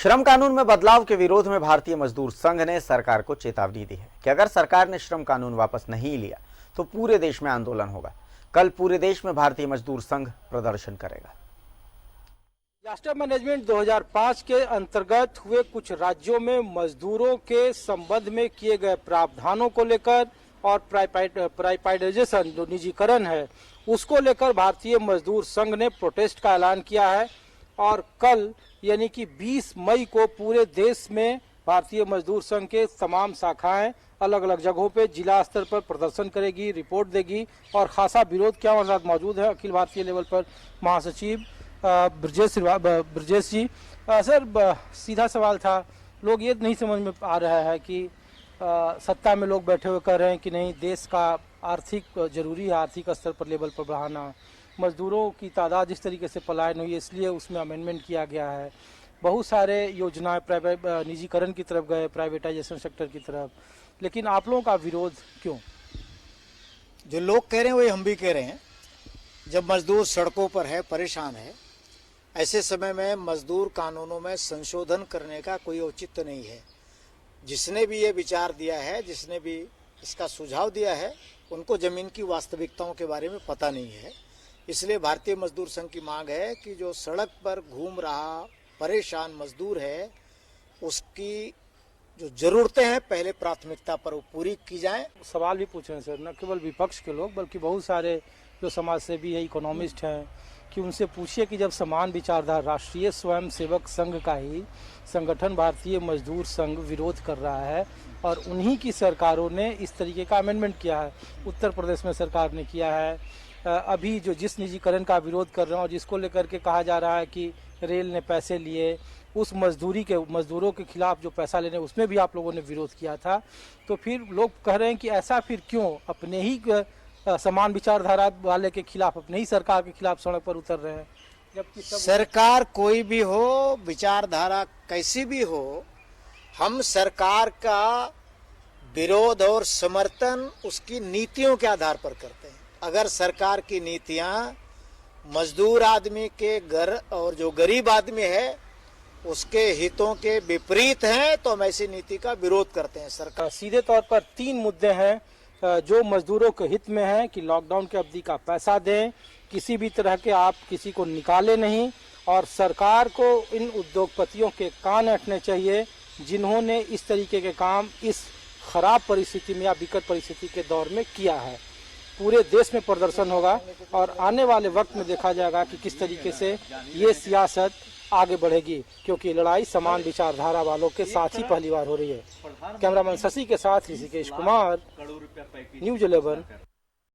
श्रम कानून में बदलाव के विरोध में भारतीय मजदूर संघ ने सरकार को चेतावनी दी है कि अगर सरकार ने श्रम कानून वापस नहीं लिया तो पूरे देश में आंदोलन होगा। कल पूरे देश में भारतीय मजदूर संघ प्रदर्शन करेगा। डिजास्टर मैनेजमेंट 2005 के अंतर्गत हुए कुछ राज्यों में मजदूरों के संबंध में किए गए प्रावधानों को लेकर और प्राइवेटाइजेशन जो निजीकरण है उसको लेकर भारतीय मजदूर संघ ने प्रोटेस्ट का ऐलान किया है और कल यानी कि 20 मई को पूरे देश में भारतीय मजदूर संघ के तमाम शाखाएं अलग अलग जगहों पे जिला स्तर पर प्रदर्शन करेगी, रिपोर्ट देगी और खासा विरोध क्या हमारे साथ मौजूद है अखिल भारतीय लेवल पर महासचिव ब्रजेश जी। सर, सीधा सवाल था, लोग ये नहीं समझ में आ रहा है कि सत्ता में लोग बैठे हुए कह रहे हैं कि नहीं, देश का आर्थिक जरूरी है, आर्थिक स्तर पर लेवल पर बढ़ाना, मजदूरों की तादाद जिस तरीके से पलायन हुई है इसलिए उसमें अमेंडमेंट किया गया है, बहुत सारे योजनाएं निजीकरण की तरफ गए, प्राइवेटाइजेशन सेक्टर की तरफ, लेकिन आप लोगों का विरोध क्यों? जो लोग कह रहे हैं वही हम भी कह रहे हैं। जब मजदूर सड़कों पर है, परेशान है, ऐसे समय में मजदूर कानूनों में संशोधन करने का कोई औचित्य नहीं है। जिसने भी ये विचार दिया है, जिसने भी इसका सुझाव दिया है, उनको जमीन की वास्तविकताओं के बारे में पता नहीं है। इसलिए भारतीय मजदूर संघ की मांग है कि जो सड़क पर घूम रहा परेशान मजदूर है उसकी जो जरूरतें हैं पहले प्राथमिकता पर वो पूरी की जाए। सवाल भी पूछ रहे हैं सर, न केवल विपक्ष के लोग बल्कि बहुत सारे जो समाज सेवी है, इकोनॉमिस्ट हैं, कि उनसे पूछिए कि जब समान विचारधारा राष्ट्रीय स्वयं सेवक संघ का ही संगठन भारतीय मजदूर संघ विरोध कर रहा है और उन्हीं की सरकारों ने इस तरीके का अमेंडमेंट किया है, उत्तर प्रदेश में सरकार ने किया है, अभी जो जिस निजीकरण का विरोध कर रहे हैं और जिसको लेकर के कहा जा रहा है कि रेल ने पैसे लिए, उस मजदूरों के खिलाफ जो पैसा लेने उसमें भी आप लोगों ने विरोध किया था। तो फिर लोग कह रहे हैं कि ऐसा फिर क्यों अपने ही समान विचारधारा वाले के खिलाफ, अपने ही सरकार के खिलाफ सड़क पर उतर रहे हैं? जबकि सरकार कोई भी हो, विचारधारा कैसी भी हो, हम सरकार का विरोध और समर्थन उसकी नीतियों के आधार पर करते हैं। अगर सरकार की नीतियां मजदूर आदमी के घर और जो गरीब आदमी है उसके हितों के विपरीत हैं तो हम ऐसी नीति का विरोध करते हैं। सरकार सीधे तौर पर 3 मुद्दे हैं जो मजदूरों के हित में है कि लॉकडाउन की अवधि का पैसा दें, किसी भी तरह के आप किसी को निकाले नहीं, और सरकार को इन उद्योगपतियों के कान ऐंठने चाहिए जिन्होंने इस तरीके के काम इस खराब परिस्थिति में या विकट परिस्थिति के दौर में किया है। पूरे देश में प्रदर्शन होगा और आने वाले वक्त में देखा जाएगा कि किस तरीके से ये सियासत आगे बढ़ेगी, क्योंकि लड़ाई समान विचारधारा वालों के साथ ही पहली बार हो रही है। कैमरामैन शशि के साथ ऋषिकेश कुमार, न्यूज़ 11।